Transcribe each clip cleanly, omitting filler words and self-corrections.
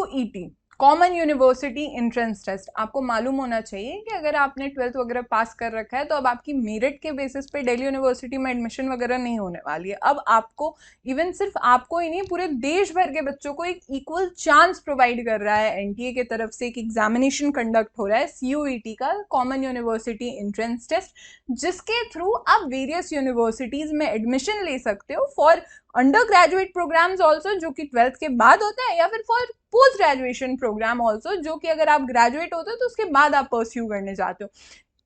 CUET common university entrance test, आपको मालूम होना चाहिए कि अगर आपने 12th वगैरह पास कर रखा है तो अब आपकी मेरिट के बेसिस पे दिल्ली यूनिवर्सिटी में एडमिशन वगैरह नहीं होने वाली है। अब आपको, इवन सिर्फ आपको ही नहीं, पूरे देश भर के बच्चों को एक इक्वल चांस प्रोवाइड कर रहा है एनटीए की तरफ से। एक एग्जामिनेशन कंडक्ट हो रहा है CUET का, कॉमन यूनिवर्सिटी एंट्रेंस टेस्ट, जिसके थ्रू आप वेरियस यूनिवर्सिटीज में एडमिशन ले सकते हो for under graduate programmes also, जो कि 12th के बाद होता है, या फिर for post graduation programme also, जो कि अगर आप ग्रेजुएट होते हो तो उसके बाद आप परस्यू करने जाते हो।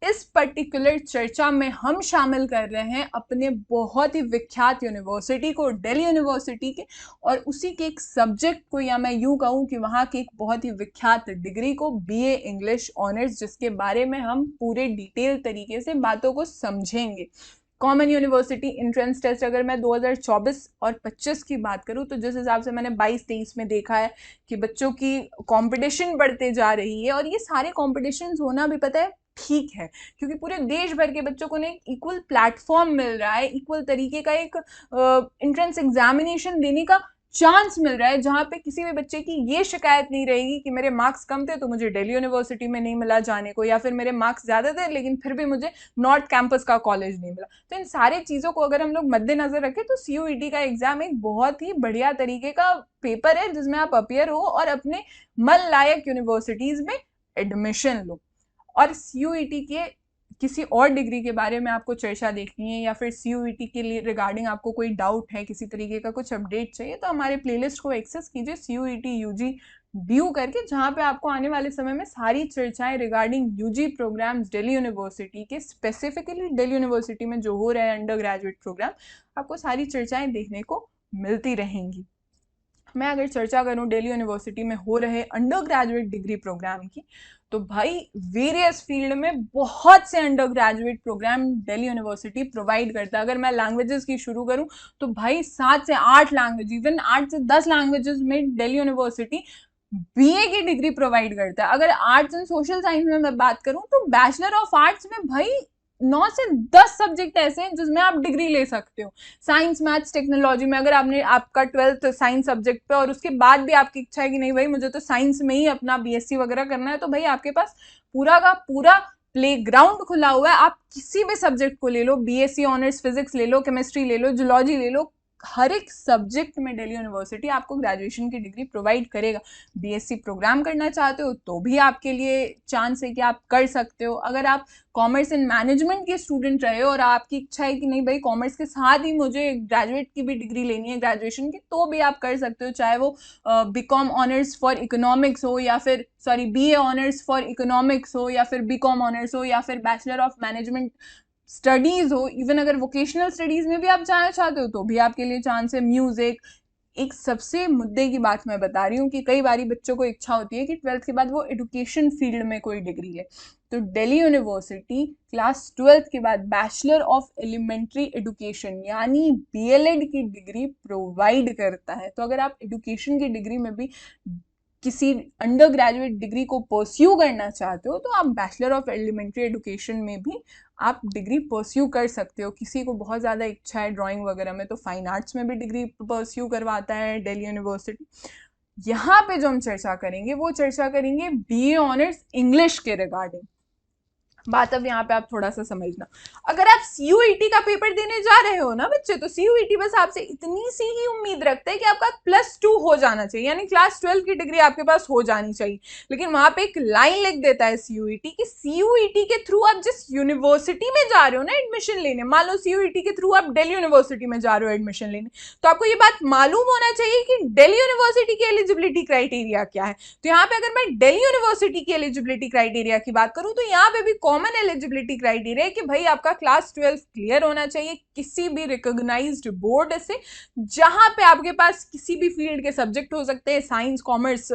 इस पर्टिकुलर चर्चा में हम शामिल कर रहे हैं अपने बहुत ही विख्यात यूनिवर्सिटी को, दिल्ली यूनिवर्सिटी के, और उसी के एक सब्जेक्ट को, या मैं यूं कहूं कि वहां की एक बहुत ही विख्यात डिग्री को, BA इंग्लिश ऑनर्स, जिसके बारे में हम पूरे डिटेल तरीके से बातों को समझेंगे। कॉमन यूनिवर्सिटी एंट्रेंस टेस्ट अगर मैं 2024 और 25 की बात करूं तो जिस हिसाब से मैंने 22-23 में देखा है कि बच्चों की कंपटीशन बढ़ते जा रही है, और ये सारे कॉम्पिटिशन्स होना भी पता है ठीक है, क्योंकि पूरे देश भर के बच्चों को एक इक्वल प्लेटफॉर्म मिल रहा है, इक्वल तरीके का एक एंट्रेंस एग्जामिनेशन देने का चांस मिल रहा है, जहां पे किसी भी बच्चे की ये शिकायत नहीं रहेगी कि मेरे मार्क्स कम थे तो मुझे दिल्ली यूनिवर्सिटी में नहीं मिला जाने को, या फिर मेरे मार्क्स ज्यादा थे लेकिन फिर भी मुझे नॉर्थ कैंपस का कॉलेज नहीं मिला। तो इन सारी चीजों को अगर हम लोग मद्देनजर रखें तो CUET का एग्जाम एक बहुत ही बढ़िया तरीके का पेपर है, जिसमें आप अपियर हो और अपने मन लायक यूनिवर्सिटीज में एडमिशन लो। और CUET के किसी और डिग्री के बारे में आपको चर्चा देखनी है, या फिर CUET के लिए रिगार्डिंग आपको कोई डाउट है, किसी तरीके का कुछ अपडेट चाहिए, तो हमारे प्लेलिस्ट को एक्सेस कीजिए CUET UG ड्यू करके, जहां पे आपको आने वाले समय में सारी चर्चाएं regarding UG programmes Delhi university के, स्पेसिफिकली दिल्ली यूनिवर्सिटी में जो हो रहा है अंडर ग्रेजुएट प्रोग्राम, आपको सारी चर्चाएं देखने को मिलती रहेंगी। मैं अगर चर्चा करूं दिल्ली यूनिवर्सिटी में हो रहे अंडर ग्रेजुएट डिग्री प्रोग्राम की, तो भाई वेरियस फील्ड में बहुत से under graduate programme Delhi university provide करता है। अगर मैं लैंग्वेजेस की शुरू करूं तो भाई 7 से 8 लैंग्वेज, इवन 8 से 10 लैंग्वेजेस में दिल्ली यूनिवर्सिटी BA की डिग्री प्रोवाइड करता है। अगर आर्ट्स एंड सोशल साइंस में मैं बात करूं तो बैचलर ऑफ आर्ट्स में भाई 9 से 10 सब्जेक्ट ऐसे हैं जिसमें आप डिग्री ले सकते हो। साइंस, मैथ्स, टेक्नोलॉजी में अगर आपने आपका 12th साइंस सब्जेक्ट पे और उसके बाद भी आपकी इच्छा है कि नहीं भाई मुझे तो साइंस में ही अपना BSc वगैरह करना है, तो भाई आपके पास पूरा का पूरा प्लेग्राउंड खुला हुआ है। आप किसी भी सब्जेक्ट को ले लो, BSc ऑनर्स फिजिक्स ले लो, केमिस्ट्री ले लो, जूलॉजी ले लो, हर एक सब्जेक्ट में दिल्ली यूनिवर्सिटी आपको ग्रेजुएशन की डिग्री प्रोवाइड करेगा। BSc प्रोग्राम करना चाहते हो तो भी आपके लिए चांस है कि आप कर सकते हो। अगर आप कॉमर्स एंड मैनेजमेंट के स्टूडेंट रहे हो और आपकी इच्छा है कि नहीं भाई कॉमर्स के साथ ही मुझे ग्रेजुएट की भी डिग्री लेनी है ग्रेजुएशन की, तो भी आप कर सकते हो, चाहे वो BCom ऑनर्स फॉर इकोनॉमिक्स हो, या फिर BA ऑनर्स फॉर इकोनॉमिक्स हो, या फिर BCom ऑनर्स हो, या फिर बैचलर ऑफ मैनेजमेंट स्टडीज हो। इवन अगर वोकेशनल स्टडीज में भी आप जाना चाहते हो तो भी आपके लिए चांस है। म्यूजिक, एक सबसे मुद्दे की बात मैं बता रही हूँ कि कई बारी बच्चों को इच्छा होती है कि 12th के बाद वो एजुकेशन फील्ड में कोई डिग्री ले, तो दिल्ली यूनिवर्सिटी क्लास 12th के बाद बैचलर ऑफ एलिमेंट्री एजुकेशन यानी BLED की डिग्री प्रोवाइड करता है। तो अगर आप एजुकेशन की डिग्री में भी किसी अंडर ग्रेजुएट डिग्री को परस्यू करना चाहते हो तो आप बैचलर ऑफ एलिमेंट्री एजुकेशन में भी आप डिग्री परस्यू कर सकते हो। किसी को बहुत ज़्यादा इच्छा है ड्राइंग वगैरह में तो फाइन आर्ट्स में भी डिग्री परस्यू करवाता है दिल्ली यूनिवर्सिटी। यहाँ पे जो हम चर्चा करेंगे वो चर्चा करेंगे BA ऑनर्स इंग्लिश के रिगार्डिंग। बात अब यहाँ पे आप थोड़ा सा समझना, अगर आप CUET का पेपर देने जा रहे हो ना बच्चे, तो CUET बस आपसे इतनी सी ही उम्मीद रखता है कि आपका +2 हो जाना चाहिए, यानी क्लास 12 की डिग्री आपके पास हो जानी चाहिए। लेकिन वहां पे एक लाइन लिख देता है CUET कि CUET के थ्रू आप जिस यूनिवर्सिटी में जा रहे हो ना एडमिशन लेने, मान लो CUET के थ्रू आप दिल्ली यूनिवर्सिटी में जा रहे हो एडमिशन लेने, तो आपको ये बात मालूम होना चाहिए कि दिल्ली यूनिवर्सिटी की एलिजिबिलिटी क्राइटेरिया क्या है। तो यहाँ पे अगर मैं दिल्ली यूनिवर्सिटी की एलिजिबिलिटी क्राइटेरिया की बात करूं तो यहाँ पे भी कॉमन एलिजिबिलिटी क्राइटेरिया है कि भाई आपका क्लास 12 क्लियर होना चाहिए किसी भी रिकॉग्नाइज्ड बोर्ड से, जहां पे आपके पास किसी भी फील्ड के सब्जेक्ट हो सकते हैं, साइंस, कॉमर्स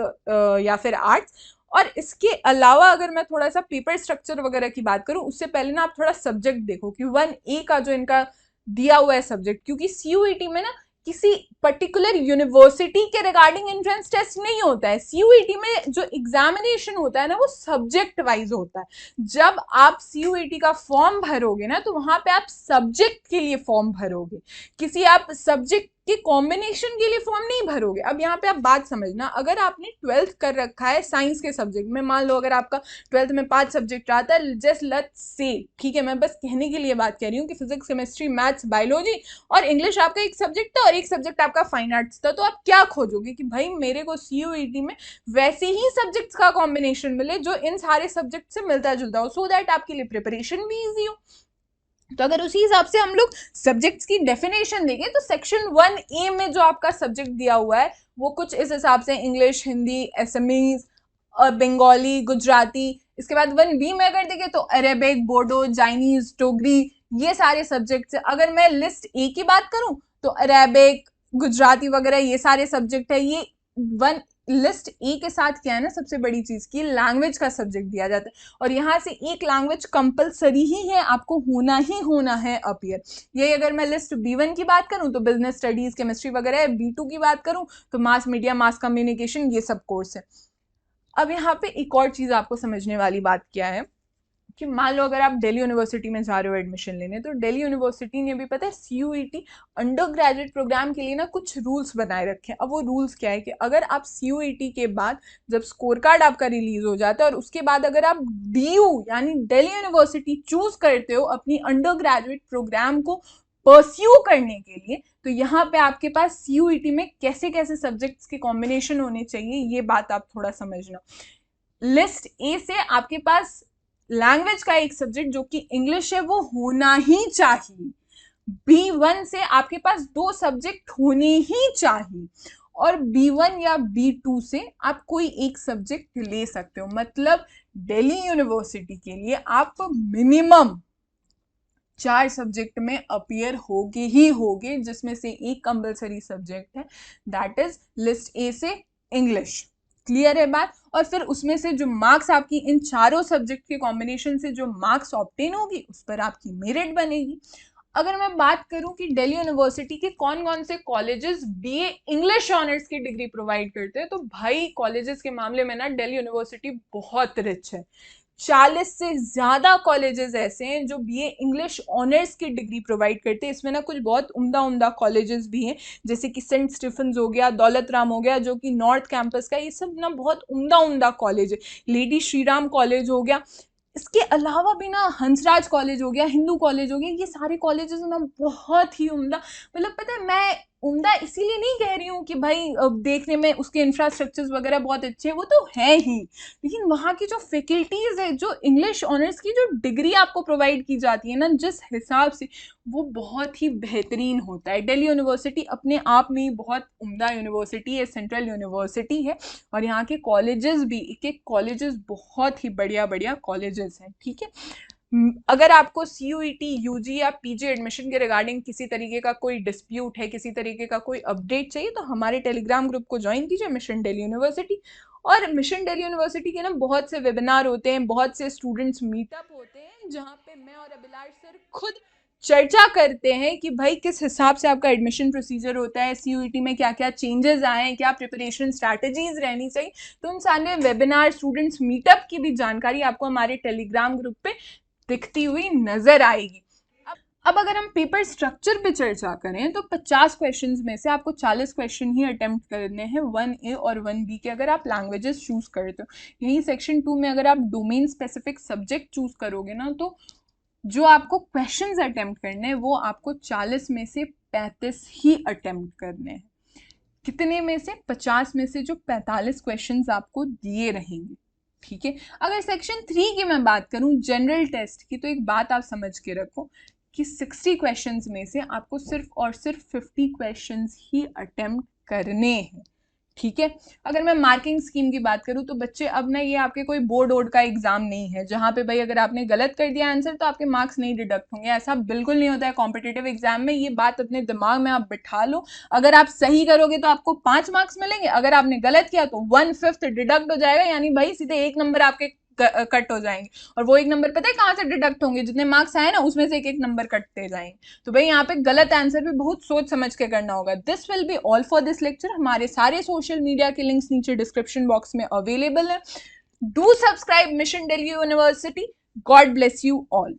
या फिर आर्ट्स। और इसके अलावा अगर मैं थोड़ा सा पेपर स्ट्रक्चर वगैरह की बात करूं उससे पहले ना आप थोड़ा सब्जेक्ट देखो कि 1A का जो इनका दिया हुआ है सब्जेक्ट, क्योंकि CUET में ना किसी पर्टिकुलर यूनिवर्सिटी के रिगार्डिंग एंट्रेंस टेस्ट नहीं होता है। CUET में जो एग्जामिनेशन होता है ना वो सब्जेक्ट वाइज होता है। जब आप CUET का फॉर्म भरोगे ना तो वहां पे आप सब्जेक्ट के लिए फॉर्म भरोगे, किसी आप सब्जेक्ट कि कॉम्बिनेशन के लिए फॉर्म नहीं भरोगे। अब यहाँ पे आप बात समझना, अगर आपने 12th कर रखा है साइंस के सब्जेक्ट में, मान लो अगर आपका 12th में 5 सब्जेक्ट आता है, जस्ट लेट्स से, ठीक है, मैं बस कहने के लिए बात कह रही हूँ कि फिजिक्स, केमिस्ट्री, मैथ्स, बायोलॉजी और इंग्लिश आपका एक सब्जेक्ट था और एक सब्जेक्ट आपका फाइन आर्ट्स था, तो आप क्या खोजोगे कि भाई मेरे को CUET में वैसे ही सब्जेक्ट्स का कॉम्बिनेशन मिले जो इन सारे सब्जेक्ट से मिलता जुलता हो, सो दैट आपके लिए प्रिपरेशन भी ईजी हो। तो अगर उसी हिसाब से हम लोग सब्जेक्ट्स की डेफिनेशन देंगे तो सेक्शन 1A में जो आपका सब्जेक्ट दिया हुआ है वो कुछ इस हिसाब से इंग्लिश, हिंदी, एसएमईज, बंगाली, गुजराती। इसके बाद 1B में अगर देखें तो अरेबिक, बोडो, चाइनीज, टोगरी, ये सारे सब्जेक्ट्स है। अगर मैं लिस्ट ए की बात करूं तो अरेबिक, गुजराती वगैरह ये सारे सब्जेक्ट है। ये वन लिस्ट ए के साथ क्या है ना, सबसे बड़ी चीज की लैंग्वेज का सब्जेक्ट दिया जाता है और यहाँ से एक लैंग्वेज कंपलसरी ही है, आपको होना है अपीयर। यही अगर मैं लिस्ट B1 की बात करूं तो बिजनेस स्टडीज, केमिस्ट्री वगैरह है। B2 की बात करूं तो मास मीडिया, मास कम्युनिकेशन, ये सब कोर्स है। अब यहाँ पे एक और चीज आपको समझने वाली बात क्या है कि मान लो अगर आप दिल्ली यूनिवर्सिटी में जा रहे हो एडमिशन लेने, तो दिल्ली यूनिवर्सिटी ने भी पता है CUET अंडर ग्रेजुएट प्रोग्राम के लिए ना कुछ रूल्स बनाए रखे हैं। अब वो रूल्स क्या है कि अगर आप CUET के बाद जब स्कोर कार्ड आपका रिलीज हो जाता है और उसके बाद अगर आप DU यानी दिल्ली यूनिवर्सिटी चूज करते हो अपनी अंडर ग्रेजुएट प्रोग्राम को परस्यू करने के लिए, तो यहाँ पे आपके पास CUET में कैसे कैसे सब्जेक्ट्स के कॉम्बिनेशन होने चाहिए, ये बात आप थोड़ा समझना। लिस्ट ए से आपके पास लैंग्वेज का एक सब्जेक्ट जो कि इंग्लिश है वो होना ही चाहिए। B1 से आपके पास 2 सब्जेक्ट होने ही चाहिए और B1 या B2 से आप कोई एक सब्जेक्ट ले सकते हो। मतलब दिल्ली यूनिवर्सिटी के लिए आप मिनिमम 4 सब्जेक्ट में अपीयर होगे ही होगे, जिसमें से एक कंपल्सरी सब्जेक्ट है, दैट इज लिस्ट ए से इंग्लिश। क्लियर है बात? और फिर उसमें से जो मार्क्स आपकी इन चारों सब्जेक्ट के कॉम्बिनेशन से जो मार्क्स ऑब्टेन होगी उस पर आपकी मेरिट बनेगी। अगर मैं बात करूं कि दिल्ली यूनिवर्सिटी के कौन कौन से कॉलेजेस BA इंग्लिश ऑनर्स की डिग्री प्रोवाइड करते हैं, तो भाई कॉलेजेस के मामले में ना दिल्ली यूनिवर्सिटी बहुत रिच है। 40 से ज्यादा कॉलेजेस ऐसे हैं जो BA इंग्लिश ऑनर्स की डिग्री प्रोवाइड करते हैं। इसमें ना कुछ बहुत उम्दा कॉलेजेस भी हैं, जैसे कि सेंट स्टीफेंस हो गया, दौलत राम हो गया जो कि नॉर्थ कैंपस का, ये सब ना बहुत उम्दा कॉलेज है। लेडी श्री राम कॉलेज हो गया, इसके अलावा भी ना हंसराज कॉलेज हो गया, हिंदू कॉलेज हो गया, ये सारे कॉलेजेस ना बहुत ही उम्दा। मतलब पता है, मैं उम्दा इसीलिए नहीं कह रही हूँ कि भाई देखने में उसके इंफ्रास्ट्रक्चर्स वगैरह बहुत अच्छे हैं, वो तो है ही, लेकिन वहाँ की जो फैकल्टीज है, जो इंग्लिश ऑनर्स की जो डिग्री आपको प्रोवाइड की जाती है ना, जिस हिसाब से, वो बहुत ही बेहतरीन होता है। दिल्ली यूनिवर्सिटी अपने आप में ही बहुत उम्दा यूनिवर्सिटी है, सेंट्रल यूनिवर्सिटी है और यहाँ के कॉलेजेस भी, एक कॉलेजेस बहुत ही बढ़िया कॉलेजेस हैं। ठीक है, अगर आपको CUET, UG या PG एडमिशन के रिगार्डिंग किसी तरीके का कोई डिस्प्यूट है, किसी तरीके का कोई अपडेट चाहिए, तो हमारे टेलीग्राम ग्रुप को ज्वाइन कीजिए, मिशन दिल्ली यूनिवर्सिटी। और मिशन दिल्ली यूनिवर्सिटी के ना बहुत से वेबिनार होते हैं, बहुत से स्टूडेंट्स मीटअप होते हैं, जहाँ पे मैं और अभिलाष सर खुद चर्चा करते हैं कि भाई किस हिसाब से आपका एडमिशन प्रोसीजर होता है, CUET में क्या क्या चेंजेस आए हैं, क्या प्रिपरेशन स्ट्रैटेजीज रहनी चाहिए। तो उन सारे वेबिनार, स्टूडेंट्स मीटअप की भी जानकारी आपको हमारे टेलीग्राम ग्रुप पे दिखती हुई नजर आएगी। अब अगर हम पेपर स्ट्रक्चर पे चर्चा करें तो 50 क्वेश्चंस में से आपको 40 क्वेश्चन ही अटेम्प्ट करने हैं 1A और 1B के, अगर आप लैंग्वेजेस चूज करते हो। यही सेक्शन 2 में अगर आप डोमेन स्पेसिफिक सब्जेक्ट चूज करोगे ना, तो जो आपको क्वेश्चंस अटेम्प्ट करने हैं वो आपको 40 में से 35 ही अटेम्प्ट करने हैं। कितने में से? 50 में से जो 45 क्वेश्चंस आपको दिए रहेंगे। ठीक है, अगर सेक्शन 3 की मैं बात करूं जनरल टेस्ट की, तो एक बात आप समझ के रखो कि 60 क्वेश्चंस में से आपको सिर्फ और सिर्फ 50 क्वेश्चंस ही अटेम्प्ट करने हैं। ठीक है, अगर मैं मार्किंग स्कीम की बात करूं तो बच्चे, अब ना ये आपके कोई बोर्ड वोर्ड का एग्जाम नहीं है जहां पे भाई अगर आपने गलत कर दिया आंसर तो आपके मार्क्स नहीं डिडक्ट होंगे। ऐसा बिल्कुल नहीं होता है कॉम्पिटिटिव एग्जाम में, ये बात अपने दिमाग में आप बिठा लो। अगर आप सही करोगे तो आपको 5 मार्क्स मिलेंगे, अगर आपने गलत किया तो 1/5 डिडक्ट हो जाएगा, यानी भाई सीधे 1 नंबर आपके कट हो जाएंगे। और वो 1 नंबर पता है कहां से डिडक्ट होंगे? जितने मार्क्स आए ना उसमें से 1 नंबर कटते जाएंगे। तो भाई यहाँ पे गलत आंसर भी बहुत सोच समझ के करना होगा। This will be all for this lecture. हमारे सारे सोशल मीडिया के लिंक्स नीचे डिस्क्रिप्शन बॉक्स में अवेलेबल है। Do subscribe mission Delhi university. God bless you all.